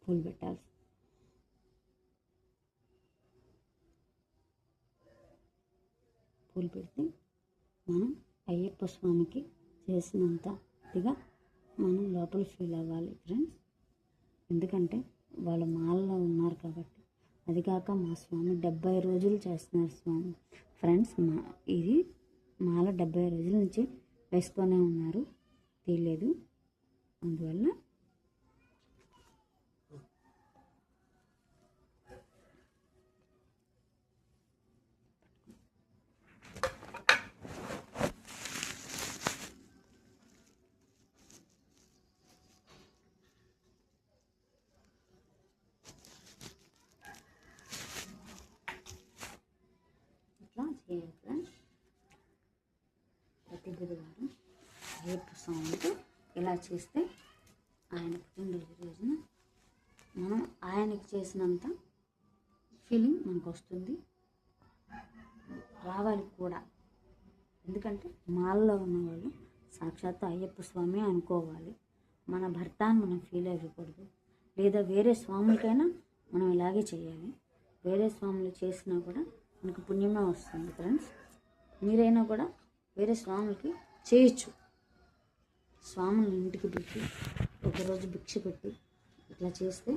పూలు పెట్టాలి. పూలు పెడితే మనం అయ్యప్ప స్వామికి చేసినంతగా మనం లోపల ఫీల్ అవ్వాలి ఫ్రెండ్స్. ఎందుకంటే వాళ్ళు మాలలో ఉన్నారు కాబట్టి. అది కాక మా స్వామి 70 రోజులు చేస్తున్నారు స్వామి ఫ్రెండ్స్. ఇది మాల 70 రోజుల నుంచి వేసుకొనే ఉన్నారు, తీయలేదు. అందువల్ల ఇట్లా చేయాలి ఫ్రెండ్స్. ప్రతి బుధవారం అయ్యప్ప స్వామికి ఇలా చేస్తే ఆయన పుట్టినరోజు రోజున మనం ఆయనకి చేసినంత ఫీలింగ్ మనకు వస్తుంది, రావాలి కూడా. ఎందుకంటే మాలలో ఉన్నవాళ్ళు సాక్షాత్తు అయ్యప్ప స్వామి అనుకోవాలి. మన భర్త అని మనం ఫీల్ అవ్వకూడదు. లేదా వేరే స్వాములకైనా మనం ఇలాగే చేయాలి. వేరే స్వాములు చేసినా కూడా మనకు పుణ్యమే వస్తుంది ఫ్రెండ్స్. మీరైనా కూడా వేరే స్వాములకి చేయొచ్చు. స్వాములను ఇంటికి పెట్టి ఒకరోజు భిక్ష పెట్టి ఇట్లా చేస్తే